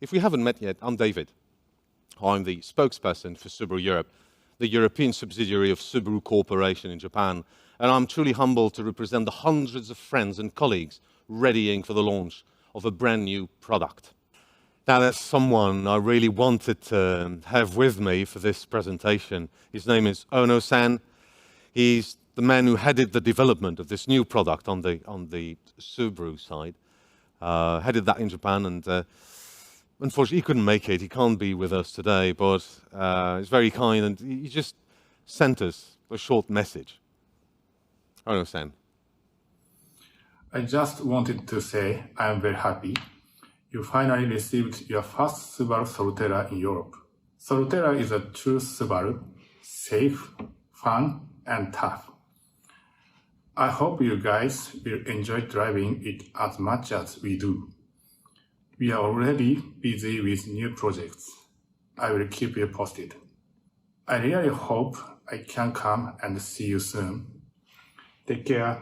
If we haven't met yet, I'm David. I'm the spokesperson for Subaru Europe, the European subsidiary of Subaru Corporation in Japan, and I'm truly humbled to represent the hundreds of friends and colleagues readying for the launch of a brand new product. Now, there's someone I really wanted to have with me for this presentation. His name is Ono-san. He's the man who headed the development of this new product on the Subaru side. Headed that in Japan, and unfortunately he couldn't make it. He can't be with us today, but he's very kind, and he just sent us a short message. Ono-san. I just wanted to say I am very happy. You finally received your first Subaru Solterra in Europe. Solterra is a true Subaru, safe, fun, and tough. I hope you guys will enjoy driving it as much as we do. We are already busy with new projects. I will keep you posted. I really hope I can come and see you soon. Take care.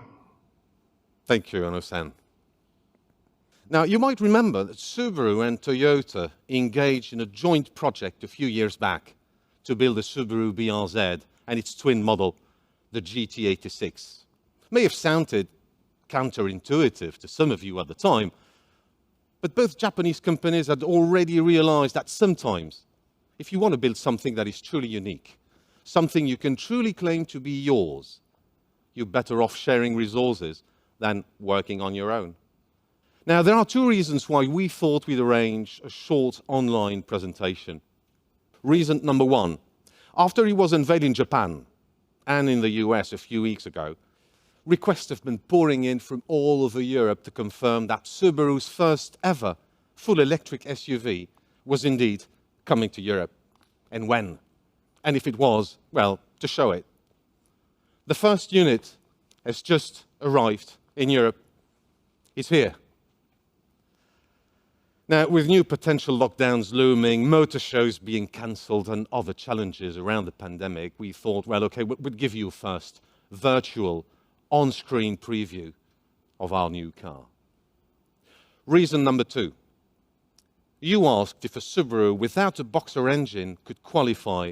Thank you, Ono-san. Now, you might remember that Subaru and Toyota engaged in a joint project a few years back to build the Subaru BRZ and its twin model, the GT86. May have sounded counterintuitive to some of you at the time, but both Japanese companies had already realized that sometimes, if you want to build something that is truly unique, something you can truly claim to be yours, you're better off sharing resources than working on your own. Now, there are two reasons why we thought we'd arrange a short online presentation. Reason number one, after it was unveiled in Japan and in the US a few weeks ago, requests have been pouring in from all over Europe to confirm that Subaru's first ever full electric SUV was indeed coming to Europe. And when? And if it was, well, to show it. The first unit has just arrived in Europe. It's here. Now, with new potential lockdowns looming, motor shows being cancelled and other challenges around the pandemic, we thought, well, okay, we'd give you a first virtual on-screen preview of our new car. Reason number two. You asked if a Subaru without a boxer engine could qualify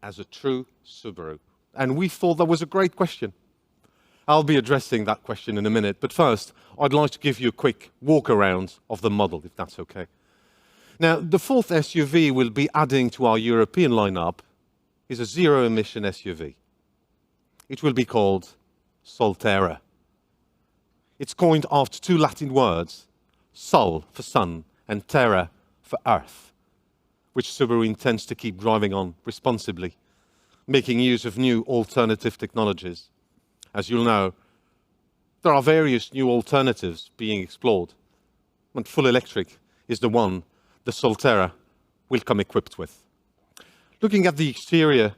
as a true Subaru. And we thought that was a great question. I'll be addressing that question in a minute, but first, I'd like to give you a quick walk around of the model, if that's okay. Now, the fourth SUV we'll be adding to our European lineup is a zero-emission SUV. It will be called Solterra. It's coined after two Latin words, Sol for sun and Terra for earth, which Subaru intends to keep driving on responsibly, making use of new alternative technologies. As you'll know, there are various new alternatives being explored, and full electric is the one the Solterra will come equipped with. Looking at the exterior,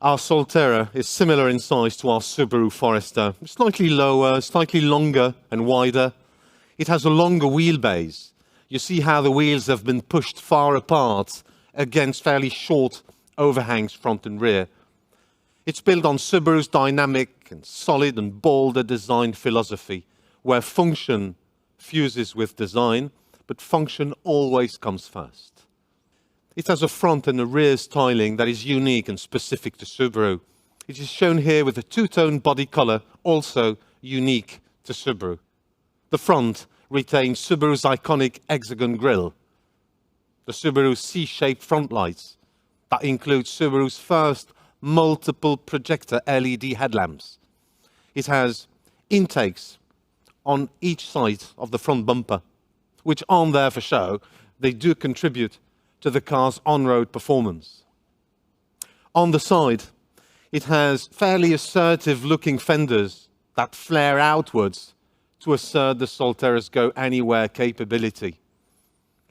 our Solterra is similar in size to our Subaru Forester, slightly lower, slightly longer and wider. It has a longer wheelbase. You see how the wheels have been pushed far apart against fairly short overhangs front and rear. It's built on Subaru's dynamic and solid and bolder design philosophy, where function fuses with design, but function always comes first. It has a front and a rear styling that is unique and specific to Subaru. It is shown here with a two-tone body color, also unique to Subaru. The front retains Subaru's iconic hexagon grille, the Subaru C-shaped front lights that include Subaru's first multiple projector LED headlamps. It has intakes on each side of the front bumper, which aren't there for show. They do contribute to the car's on-road performance. On the side, it has fairly assertive-looking fenders that flare outwards to assert the Solterra's go-anywhere capability.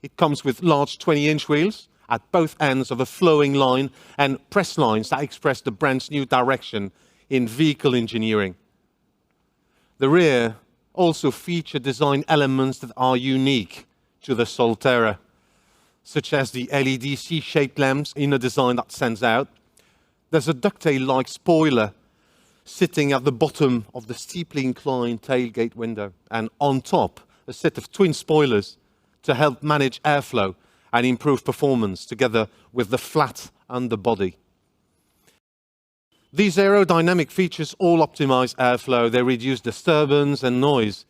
It comes with large 20-inch wheels at both ends of a flowing line and press lines that express the brand's new direction in vehicle engineering. The rear also feature design elements that are unique to the Solterra, such as the LED C-shaped lamps in a design that stands out. There's a ducktail-like spoiler sitting at the bottom of the steeply inclined tailgate window, and on top, a set of twin spoilers to help manage airflow and improved performance together with the flat underbody. These aerodynamic features all optimize airflow. They reduce disturbance and noise.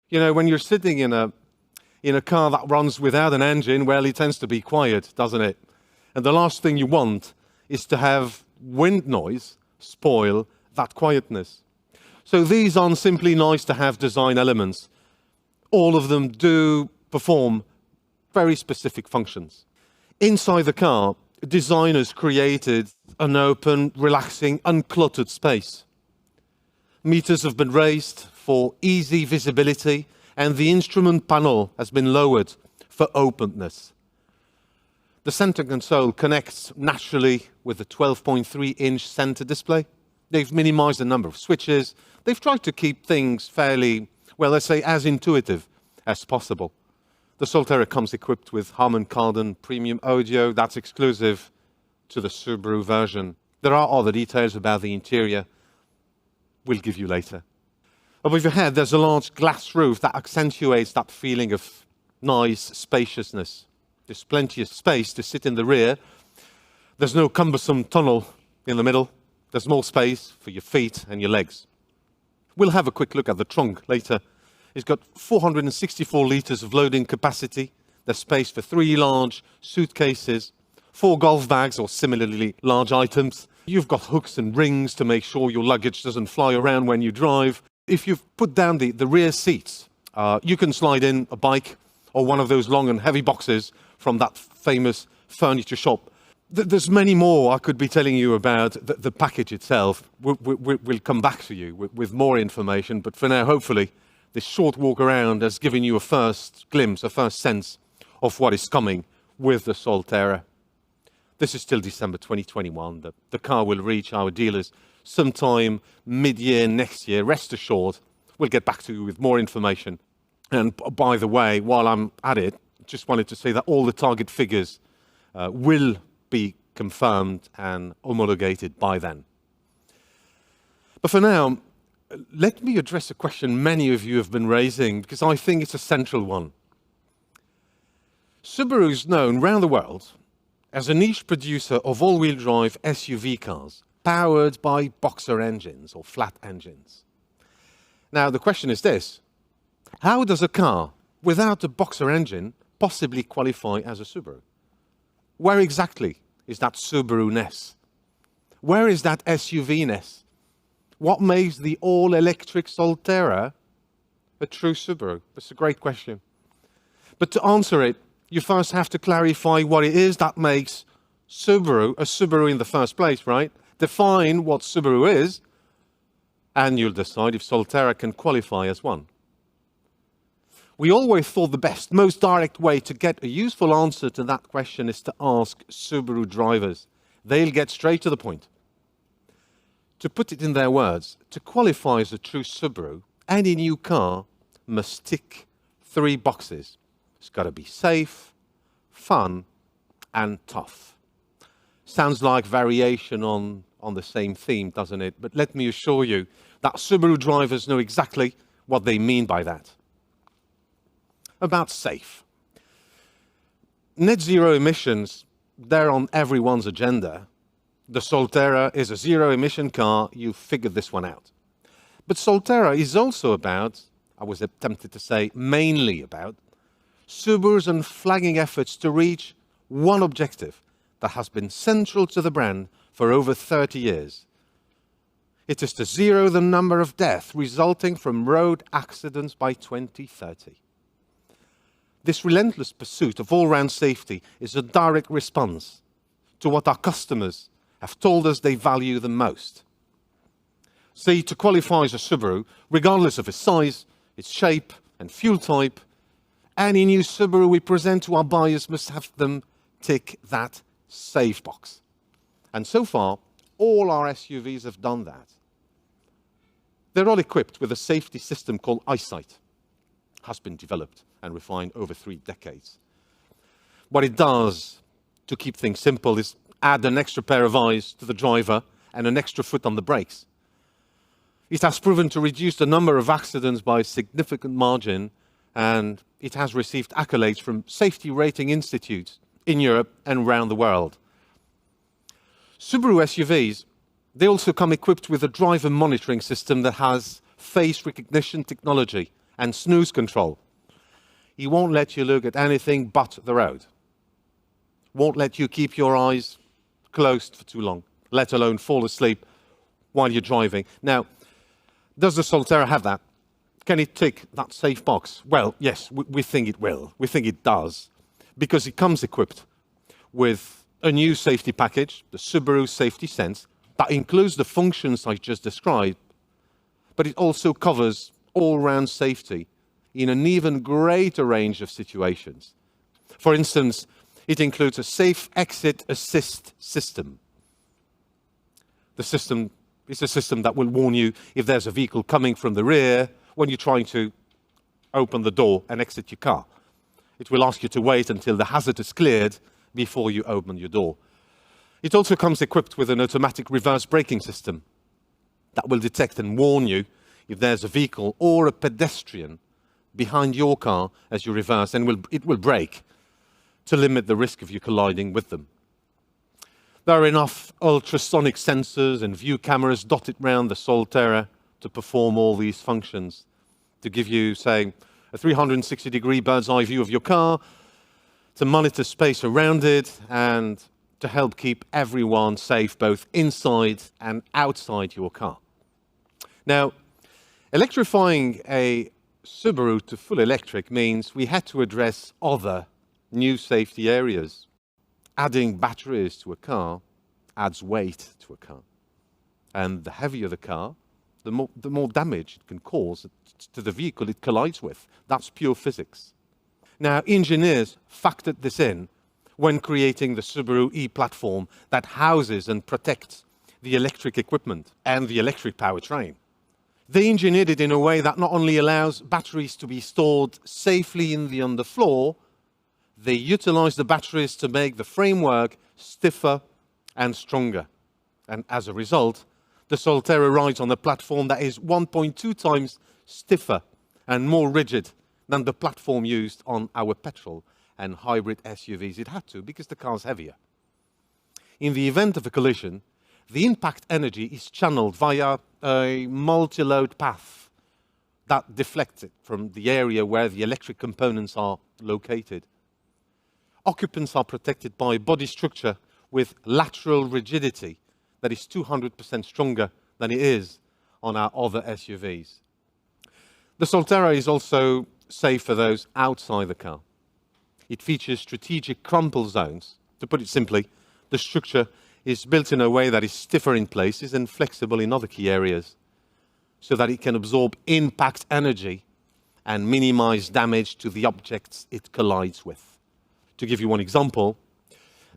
You know, when you're sitting in a car that runs without an engine, well, it tends to be quiet, doesn't it? And the last thing you want is to have wind noise spoil that quietness. So these aren't simply nice-to-have design elements. All of them do perform very specific functions. Inside the car, designers created an open, relaxing, uncluttered space. Meters have been raised for easy visibility, and the instrument panel has been lowered for openness. The center console connects naturally with the 12.3-inch center display. They've minimized the number of switches. They've tried to keep things fairly, well, let's say, as intuitive as possible. The Solterra comes equipped with Harman Kardon premium audio that's exclusive to the Subaru version. There are other details about the interior we'll give you later. Above your head, there's a large glass roof that accentuates that feeling of nice spaciousness. There's plenty of space to sit in the rear. There's no cumbersome tunnel in the middle. There's more space for your feet and your legs. We'll have a quick look at the trunk later. It's got 464 litres of loading capacity. There's space for 3 large suitcases, 4 golf bags or similarly large items. You've got hooks and rings to make sure your luggage doesn't fly around when you drive. If you've put down the rear seats, you can slide in a bike or one of those long and heavy boxes from that famous furniture shop. There's many more I could be telling you about the package itself. We'll come back to you with more information, but for now, hopefully, this short walk around has given you a first glimpse, a first sense of what is coming with the Solterra. This is still December 2021. The car will reach our dealers sometime mid-year next year. Rest assured, we'll get back to you with more information. And by the way, while I'm at it, just wanted to say that all the target figures will be confirmed and homologated by then. But for now, let me address a question many of you have been raising, because I think it's a central one. Subaru is known around the world as a niche producer of all-wheel drive SUV cars powered by boxer engines or flat engines. Now, the question is this: how does a car without a boxer engine possibly qualify as a Subaru? Where exactly is that Subaru-ness? Where is that SUV-ness? What makes the all-electric Solterra a true Subaru? That's a great question. But to answer it, you first have to clarify what it is that makes Subaru a Subaru in the first place, right? Define what Subaru is, and you'll decide if Solterra can qualify as one. We always thought the best, most direct way to get a useful answer to that question is to ask Subaru drivers. They'll get straight to the point. To put it in their words, to qualify as a true Subaru, any new car must tick 3 boxes. It's got to be safe, fun, and tough. Sounds like variation on the same theme, doesn't it? But let me assure you that Subaru drivers know exactly what they mean by that. About safe. Net zero emissions, they're on everyone's agenda. The Solterra is a zero-emission car. You figured this one out. But Solterra is also about, I was tempted to say, mainly about, Subaru's unflagging efforts to reach one objective that has been central to the brand for over 30 years. It is to zero the number of deaths resulting from road accidents by 2030. This relentless pursuit of all-round safety is a direct response to what our customers have told us they value the most. See, to qualify as a Subaru, regardless of its size, its shape and fuel type, any new Subaru we present to our buyers must have them tick that safe box. And so far, all our SUVs have done that. They're all equipped with a safety system called EyeSight. It has been developed and refined over 3 decades. What it does, to keep things simple, is add an extra pair of eyes to the driver and an extra foot on the brakes. It has proven to reduce the number of accidents by a significant margin and it has received accolades from safety rating institutes in Europe and around the world. Subaru SUVs, they also come equipped with a driver monitoring system that has face recognition technology and snooze control. It won't let you look at anything but the road. Won't let you keep your eyes closed for too long, let alone fall asleep while you're driving. Now, does the Solterra have that? Can it tick that safe box? Well, yes, we think it will. We think it does, because it comes equipped with a new safety package, the Subaru Safety Sense, that includes the functions I just described, but it also covers all-round safety in an even greater range of situations. For instance, it includes a safe exit assist system. The system is a system that will warn you if there's a vehicle coming from the rear when you're trying to open the door and exit your car. It will ask you to wait until the hazard is cleared before you open your door. It also comes equipped with an automatic reverse braking system that will detect and warn you if there's a vehicle or a pedestrian behind your car as you reverse, and it will brake to limit the risk of you colliding with them. There are enough ultrasonic sensors and view cameras dotted around the Solterra to perform all these functions, to give you, say, a 360-degree bird's-eye view of your car, to monitor space around it, and to help keep everyone safe both inside and outside your car. Now, electrifying a Subaru to full electric means we had to address other new safety areas. Adding batteries to a car adds weight to a car. And the heavier the car, the more damage it can cause to the vehicle it collides with. That's pure physics. Now, engineers factored this in when creating the Subaru e-platform that houses and protects the electric equipment and the electric powertrain. They engineered it in a way that not only allows batteries to be stored safely in the underfloor, they utilize the batteries to make the framework stiffer and stronger. And as a result, the Solterra rides on a platform that is 1.2 times stiffer and more rigid than the platform used on our petrol and hybrid SUVs. It had to, because the car's heavier. In the event of a collision, the impact energy is channeled via a multi-load path that deflects it from the area where the electric components are located. Occupants are protected by body structure with lateral rigidity that is 200% stronger than it is on our other SUVs. The Solterra is also safe for those outside the car. It features strategic crumple zones. To put it simply, the structure is built in a way that is stiffer in places and flexible in other key areas, so that it can absorb impact energy and minimize damage to the objects it collides with. To give you one example,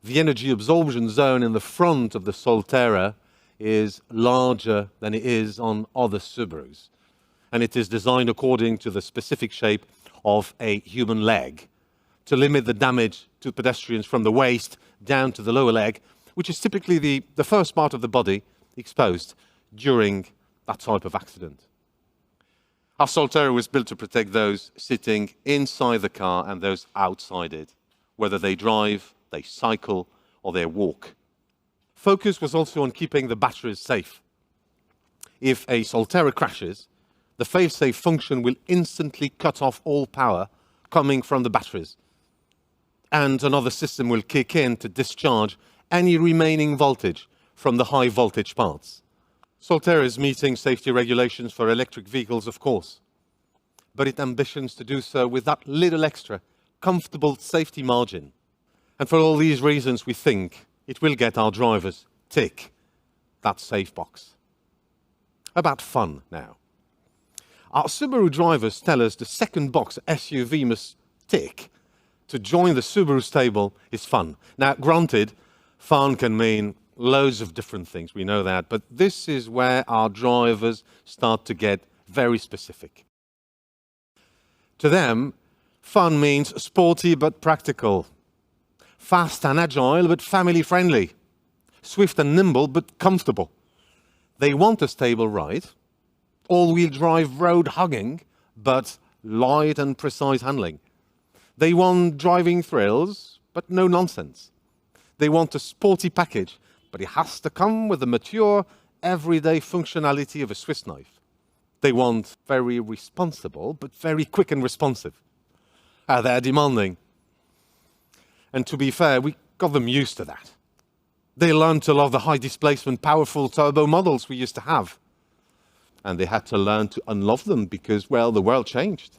the energy absorption zone in the front of the Solterra is larger than it is on other Subarus, and it is designed according to the specific shape of a human leg to limit the damage to pedestrians from the waist down to the lower leg, which is typically the first part of the body exposed during that type of accident. Our Solterra was built to protect those sitting inside the car and those outside it, whether they drive, they cycle, or they walk. Focus was also on keeping the batteries safe. If a Solterra crashes, the fail-safe function will instantly cut off all power coming from the batteries, and another system will kick in to discharge any remaining voltage from the high voltage parts. Solterra is meeting safety regulations for electric vehicles, of course, but it ambitions to do so with that little extra comfortable safety margin. And for all these reasons, we think it will get our drivers tick that safe box. About fun now. Our Subaru drivers tell us the second box SUV must tick to join the Subaru stable is fun. Now, granted, fun can mean loads of different things, we know that, but this is where our drivers start to get very specific. To them, fun means sporty but practical, fast and agile but family-friendly, swift and nimble but comfortable. They want a stable ride, all-wheel drive road hugging, but light and precise handling. They want driving thrills, but no nonsense. They want a sporty package, but it has to come with the mature, everyday functionality of a Swiss knife. They want very responsible, but very quick and responsive. They're demanding. And to be fair, we got them used to that. They learned to love the high displacement, powerful turbo models we used to have. And they had to learn to unlove them because, well, the world changed.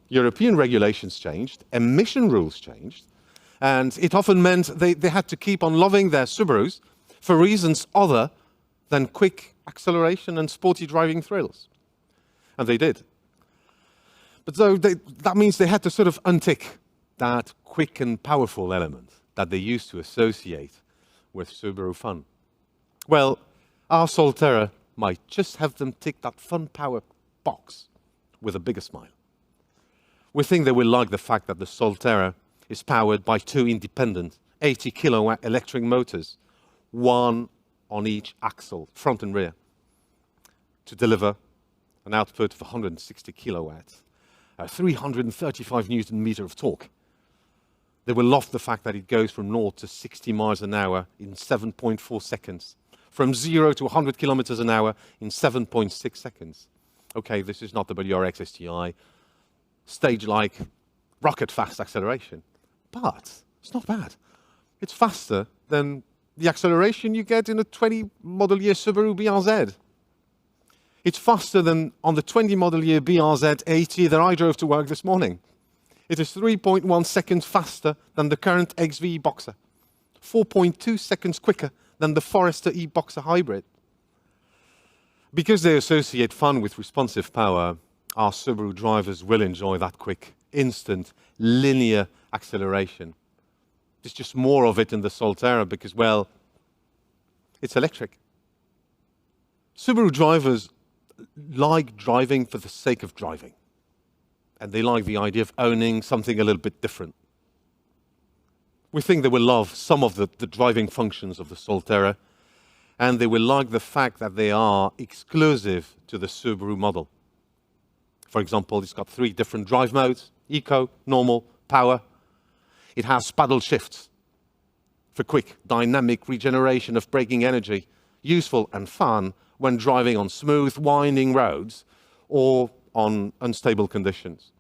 European regulations changed, emission rules changed, and it often meant they had to keep on loving their Subarus for reasons other than quick acceleration and sporty driving thrills. And they did. But so that means they had to sort of untick that quick and powerful element that they used to associate with Subaru fun. Well, our Solterra might just have them tick that fun power box with a bigger smile. We think they will like the fact that the Solterra is powered by two independent 80 kilowatt electric motors, one on each axle, front and rear, to deliver an output of 160 kilowatts, 335 Newton meter of torque. They will love the fact that it goes from 0 to 60 miles an hour in 7.4 seconds, from 0 to 100 kilometers an hour in 7.6 seconds. Okay, this is not the WRX STI, stage-like rocket-fast acceleration, but it's not bad. It's faster than the acceleration you get in a 20 model year Subaru BRZ. It's faster than on the 20 model year BRZ 80 that I drove to work this morning. It is 3.1 seconds faster than the current XV e-Boxer, 4.2 seconds quicker than the Forester e-Boxer hybrid. Because they associate fun with responsive power, our Subaru drivers will enjoy that quick, instant, linear acceleration. There's just more of it in the Solterra because, well, it's electric. Subaru drivers like driving for the sake of driving. And they like the idea of owning something a little bit different. We think they will love some of the driving functions of the Solterra, and they will like the fact that they are exclusive to the Subaru model. For example, it's got 3 different drive modes: Eco, Normal, Power. It has paddle shifts for quick, dynamic regeneration of braking energy, useful and fun when driving on smooth, winding roads or on unstable conditions.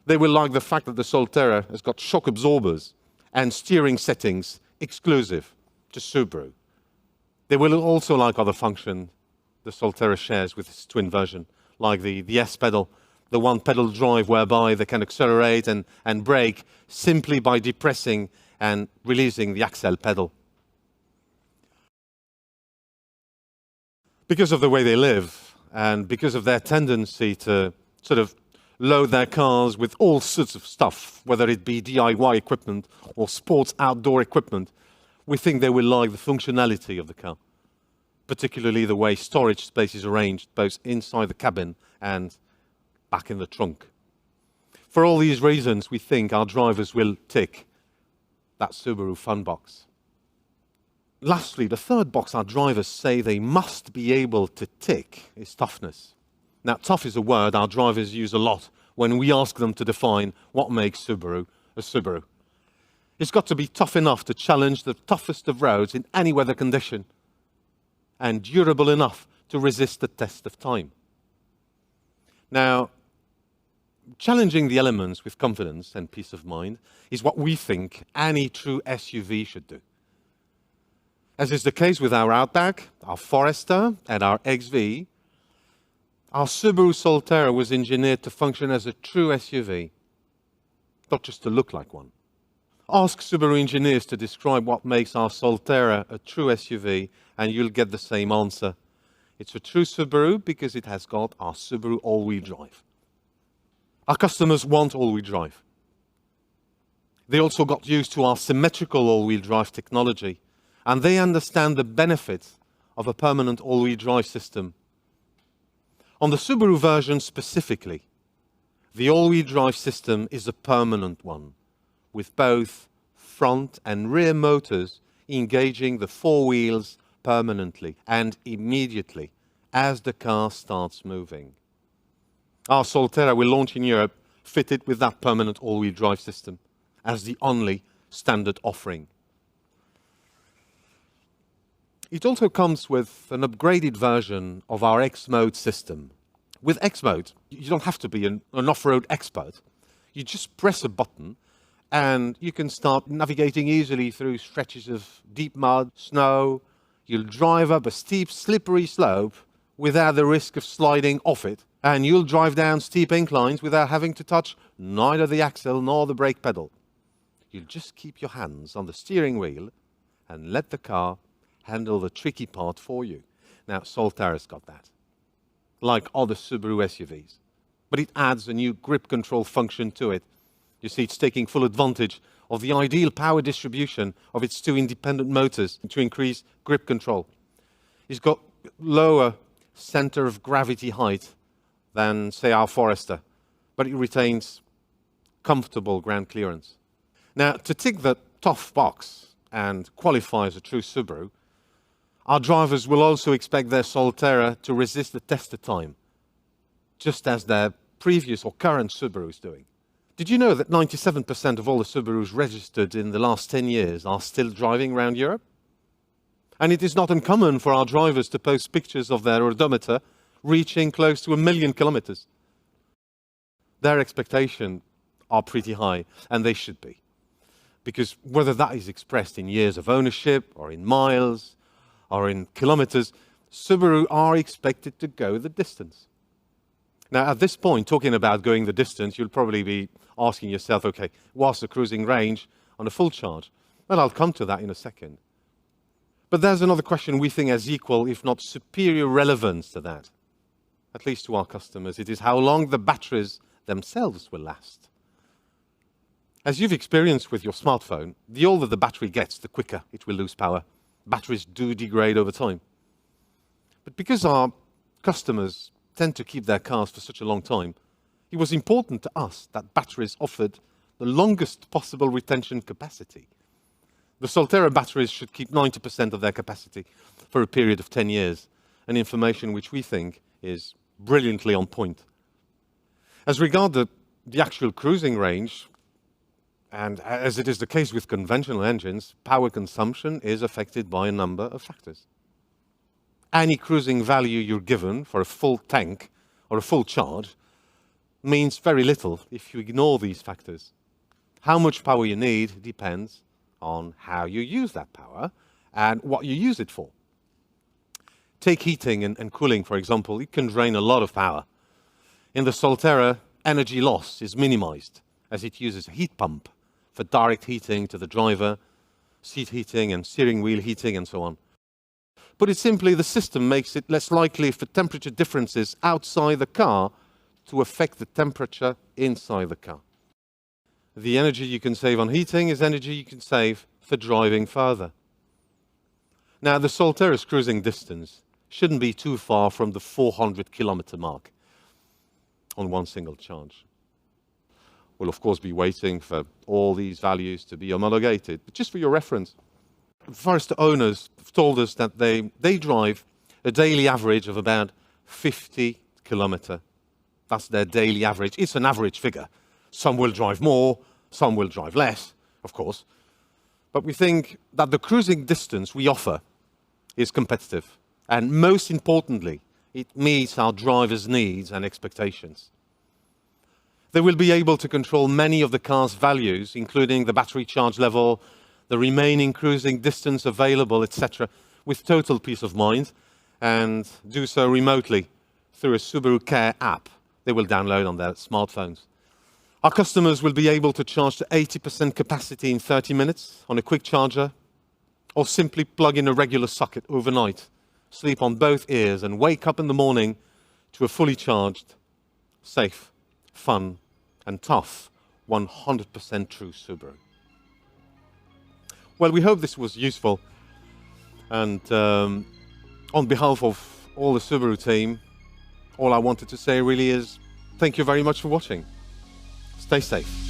They will like the fact that the Solterra has got shock absorbers and steering settings exclusive to Subaru. They will also like other functions the Solterra shares with its twin version, like the S pedal, the one pedal drive whereby they can accelerate and brake simply by depressing and releasing the accel pedal. Because of the way they live and because of their tendency to sort of load their cars with all sorts of stuff, whether it be DIY equipment or sports outdoor equipment, we think they will like the functionality of the car, particularly the way storage space is arranged both inside the cabin and back in the trunk. For all these reasons, we think our drivers will tick that Subaru fun box. Lastly, the third box our drivers say they must be able to tick is toughness. Now, tough is a word our drivers use a lot when we ask them to define what makes Subaru a Subaru. It's got to be tough enough to challenge the toughest of roads in any weather condition, and durable enough to resist the test of time. Now, challenging the elements with confidence and peace of mind is what we think any true SUV should do. As is the case with our Outback, our Forester, and our XV, our Subaru Solterra was engineered to function as a true SUV, not just to look like one. Ask Subaru engineers to describe what makes our Solterra a true SUV, and you'll get the same answer. It's a true Subaru because it has got our Subaru all-wheel drive. Our customers want all-wheel drive. They also got used to our symmetrical all-wheel drive technology, and they understand the benefits of a permanent all-wheel drive system. On the Subaru version specifically, the all-wheel drive system is a permanent one, with both front and rear motors engaging the 4 wheels permanently and immediately as the car starts moving. Our Solterra will launch in Europe fitted with that permanent all-wheel drive system as the only standard offering. It also comes with an upgraded version of our X-Mode system. With X-Mode, you don't have to be an off-road expert. You just press a button and you can start navigating easily through stretches of deep mud, snow. You'll drive up a steep, slippery slope without the risk of sliding off it. And you'll drive down steep inclines without having to touch neither the axle nor the brake pedal. You'll just keep your hands on the steering wheel and let the car handle the tricky part for you. Now, Solterra's got that, like other Subaru SUVs. But it adds a new grip control function to it. You see, it's taking full advantage of the ideal power distribution of its two independent motors to increase grip control. It's got lower center of gravity height than, say, our Forester, but it retains comfortable ground clearance. Now, to tick the tough box and qualify as a true Subaru, our drivers will also expect their Solterra to resist the test of time, just as their previous or current Subaru is doing. Did you know that 97% of all the Subarus registered in the last 10 years are still driving around Europe? And it is not uncommon for our drivers to post pictures of their odometer reaching close to 1 million kilometers. Their expectations are pretty high, and they should be. Because whether that is expressed in years of ownership, or in miles, or in kilometers, Subaru are expected to go the distance. Now, at this point, talking about going the distance, you'll probably be asking yourself, okay, what's the cruising range on a full charge? Well, I'll come to that in a second. But there's another question we think has equal, if not superior relevance to that, at least to our customers. It is how long the batteries themselves will last. As you've experienced with your smartphone, the older the battery gets, the quicker it will lose power. Batteries do degrade over time. But because our customers tend to keep their cars for such a long time, it was important to us that batteries offered the longest possible retention capacity. The Solterra batteries should keep 90% of their capacity for a period of 10 years, an information which we think is brilliantly on point. As regards the actual cruising range, and as it is the case with conventional engines, power consumption is affected by a number of factors. Any cruising value you're given for a full tank or a full charge means very little if you ignore these factors. How much power you need depends on how you use that power and what you use it for. Take heating and cooling, for example. It can drain a lot of power. In the Solterra, energy loss is minimized as it uses a heat pump for direct heating to the driver, seat heating and steering wheel heating and so on. Put it simply, the system makes it less likely for temperature differences outside the car to affect the temperature inside the car. The energy you can save on heating is energy you can save for driving further. Now, the Solterra's cruising distance shouldn't be too far from the 400-kilometer mark on one single charge. We'll, of course, be waiting for all these values to be homologated. But just for your reference, Forester owners have told us that they drive a daily average of about 50 kilometers. That's their daily average. It's an average figure. Some will drive more, some will drive less, of course. But we think that the cruising distance we offer is competitive. And most importantly, it meets our drivers' needs and expectations. They will be able to control many of the car's values, including the battery charge level, the remaining cruising distance available, etc., with total peace of mind, and do so remotely through a Subaru Care app they will download on their smartphones. Our customers will be able to charge to 80% capacity in 30 minutes on a quick charger, or simply plug in a regular socket overnight, sleep on both ears, and wake up in the morning to a fully charged, safe, fun, and tough 100% true Subaru. Well, we hope this was useful, and on behalf of all the Subaru team, all I wanted to say really is thank you very much for watching. Stay safe.